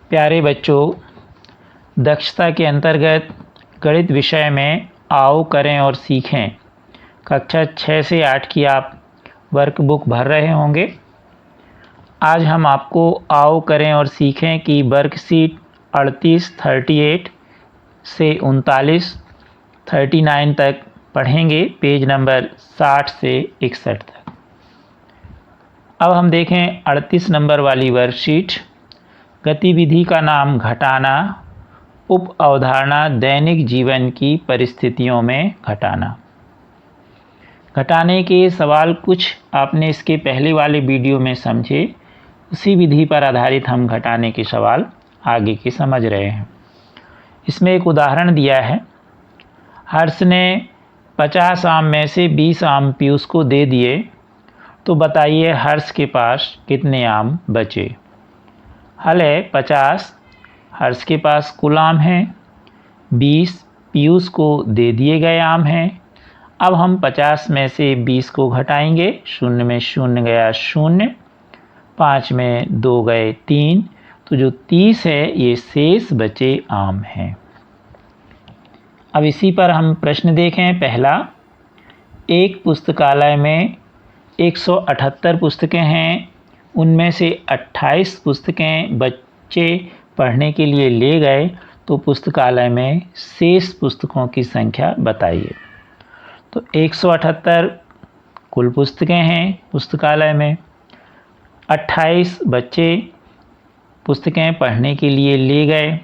प्यारे बच्चों, दक्षता के अंतर्गत गणित विषय में आओ करें और सीखें कक्षा 6 से 8 की आप वर्कबुक भर रहे होंगे। आज हम आपको आओ करें और सीखें की वर्कशीट 38, 38 से 39, 39 तक पढ़ेंगे, पेज नंबर 60 से 61 तक। अब हम देखें 38 नंबर वाली वर्कशीट। गतिविधि का नाम घटाना, उप अवधारणा दैनिक जीवन की परिस्थितियों में घटाना। घटाने के सवाल कुछ आपने इसके पहले वाले वीडियो में समझे, उसी विधि पर आधारित हम घटाने के सवाल आगे के समझ रहे हैं। इसमें एक उदाहरण दिया है। हर्ष ने 50 आम में से 20 आम पीयूष को दे दिए, तो बताइए हर्ष के पास कितने आम बचे। हल है 50 हर्ष के पास कुल आम हैं, 20 पीयूष को दे दिए गए आम हैं। अब हम 50 में से 20 को घटाएंगे, 0 में 0 गया 0, 5 में 2 गए 3, तो जो 30 है ये शेष बचे आम हैं। अब इसी पर हम प्रश्न देखें। पहला, एक पुस्तकालय में 178 पुस्तकें हैं, उनमें से 28 पुस्तकें बच्चे पढ़ने के लिए ले गए, तो पुस्तकालय में शेष पुस्तकों की संख्या बताइए। तो 178 कुल पुस्तकें हैं पुस्तकालय में, 28 बच्चे पुस्तकें पढ़ने के लिए ले गए,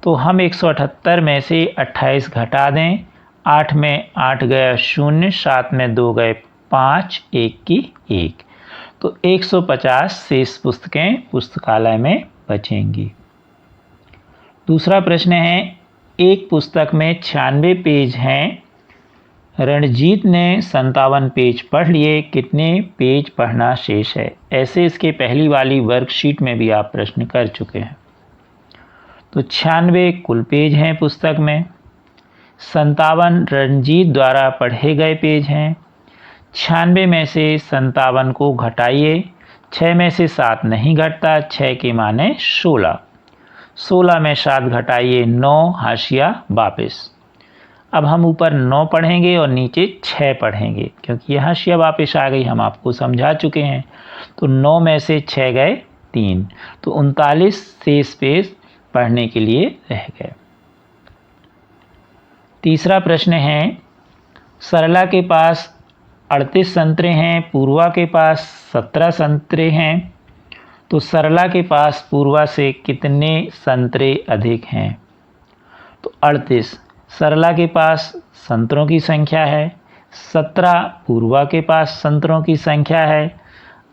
तो हम 178 में से 28 घटा दें। 8 में 8 गया 0, 7 में 2 गए 5, 1 की 1, तो 150 शेष पुस्तकें पुस्तकालय में बचेंगी। दूसरा प्रश्न है, एक पुस्तक में 96 पेज हैं, रणजीत ने 57 पेज पढ़ लिए, कितने पेज पढ़ना शेष है। ऐसे इसके पहली वाली वर्कशीट में भी आप प्रश्न कर चुके हैं। तो 96 कुल पेज हैं पुस्तक में, 57 रणजीत द्वारा पढ़े गए पेज हैं। 96 में से 57 को घटाइए, 6 में से 7 नहीं घटता, 6 के माने 16, 16 में 7 घटाइए 9, हाशिया वापस। अब हम ऊपर 9 पढ़ेंगे और नीचे 6 पढ़ेंगे, क्योंकि यह हाशिया वापस आ गई, हम आपको समझा चुके हैं। तो 9 में से 6 गए 3, तो 39 शेष पेज पढ़ने के लिए रह गए। तीसरा प्रश्न है, सरला के पास 38 संतरे हैं, पूर्वा के पास 17 संतरे हैं, तो सरला के पास पूर्वा से कितने संतरे अधिक हैं। तो 38 सरला के पास संतरों की संख्या है, 17 पूर्वा के पास संतरों की संख्या है।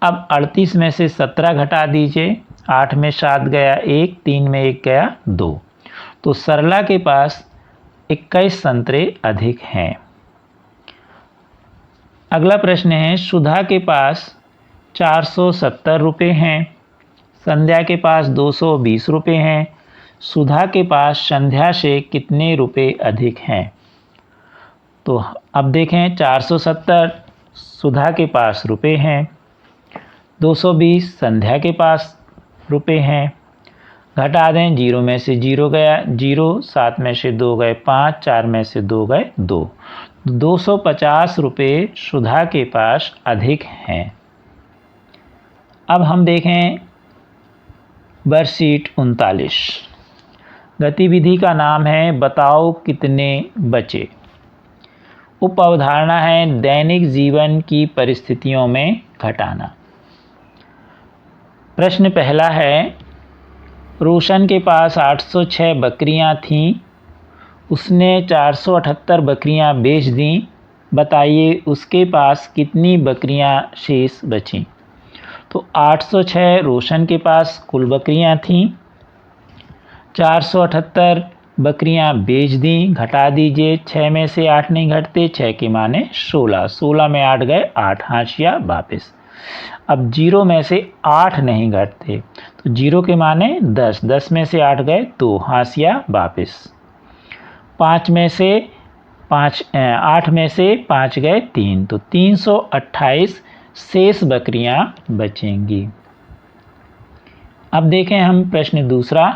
अब 38 में से 17 घटा दीजिए, 8 में 7 गया 1, 3 में 1 गया 2, तो सरला के पास 21 संतरे अधिक हैं। अगला प्रश्न है, सुधा के पास 470 रुपये हैं, संध्या के पास 220 रुपये हैं, सुधा के पास संध्या से कितने रुपये अधिक हैं। तो अब देखें, 470 सुधा के पास रुपये हैं, 220 संध्या के पास रुपये हैं, घटा दें, 0 में से 0 गया 0, 7 में से 2 गए 5, 4 में से 2 गए 2, 250 रुपये सुधा के पास अधिक हैं। अब हम देखें वर्कशीट 39। गतिविधि का नाम है बताओ कितने बचे। उप अवधारणा है दैनिक जीवन की परिस्थितियों में घटाना। प्रश्न पहला है, रोशन के पास 806 बकरियां थीं, उसने 478 बकरियां बेच दीं, बताइए उसके पास कितनी बकरियां शेष बचीं। तो 806 रोशन के पास कुल बकरियां थीं, 478 बकरियां बेच दी, घटा दीजिए, 6 में से 8 नहीं घटते, 6 के माने 16, 16 में 8 गए 8, हाशिया वापस। अब 0 में से 8 नहीं घटते, तो 0 के माने 10, 10 में से 8 गए 2, हाशिया वापस। 8 में से 5 गए 3, तो 328 शेष बकरियां बचेंगी। अब देखें हम प्रश्न दूसरा।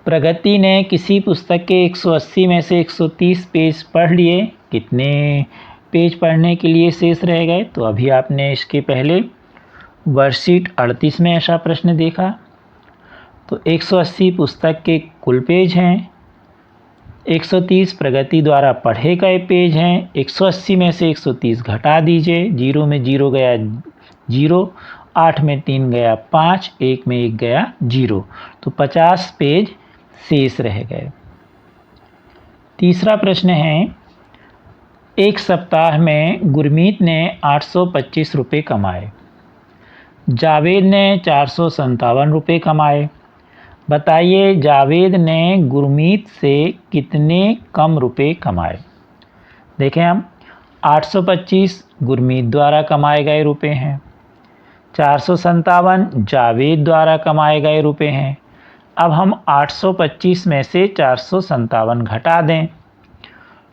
प्रगति ने किसी पुस्तक के 180 में से 130 पेज पढ़ लिए, कितने पेज पढ़ने के लिए शेष रह गए? तो अभी आपने इसके पहले वर्कशीट 38 में ऐसा प्रश्न देखा। तो 180 पुस्तक के कुल पेज हैं, 130 प्रगति द्वारा पढ़े गए पेज हैं। 180 में से 130 घटा दीजिए, 0 में 0 गया 0, 8 में 3 गया 5, 1 में 1 गया 0, तो 50 पेज शेष रह गए। तीसरा प्रश्न है, एक सप्ताह में गुरमीत ने 825 रुपये कमाए, जावेद ने 457 रुपये कमाए। बताइए जावेद ने गुरमीत से कितने कम रुपए कमाए? देखें हम 825 गुरमीत द्वारा कमाए गए रुपए हैं, 457 जावेद द्वारा कमाए गए रुपए हैं। अब हम 825 में से 457 घटा दें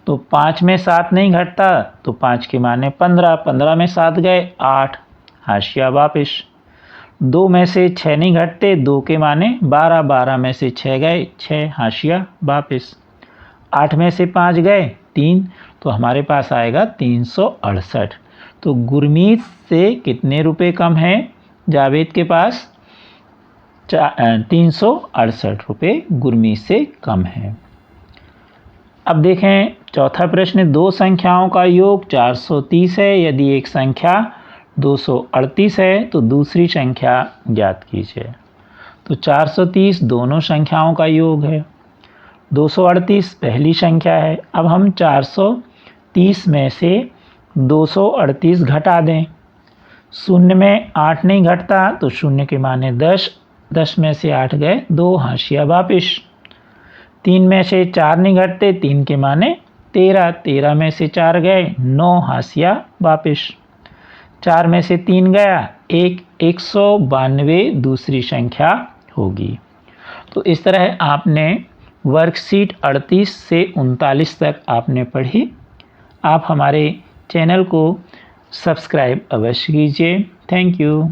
तो 5 में 7 नहीं घटता, तो 5 के माने 15, 15 में 7 गए 8, हाशिया वापिस। 2 में से 6 नहीं घटते, 2 के माने 12, 12 में से 6 गए 6, हाशिया वापिस। 8 में से 5 गए 3, तो हमारे पास आएगा 368। तो गुरमीत से कितने रुपए कम हैं? जावेद के पास 368 रुपये गुरमीत से कम है। अब देखें चौथा प्रश्न, दो संख्याओं का योग 430 है। यदि एक संख्या 238 है तो दूसरी संख्या ज्ञात कीजिए। तो 430 दोनों संख्याओं का योग है, 238 पहली संख्या है। अब हम 430 में से 238 घटा दें। शून्य में 8 नहीं घटता, तो शून्य के माने 10, 10 में से 8 गए 2, हाशिया वापिस। 3 में से 4 नहीं घटते, 3 के माने 13, 13 में से 4 गए 9, हाशिया वापिस। 4 में से 3 गया 1, 192 दूसरी संख्या होगी। तो इस तरह आपने वर्कशीट 38 से 39 तक आपने पढ़ी। आप हमारे चैनल को सब्सक्राइब अवश्य कीजिए। Thank you.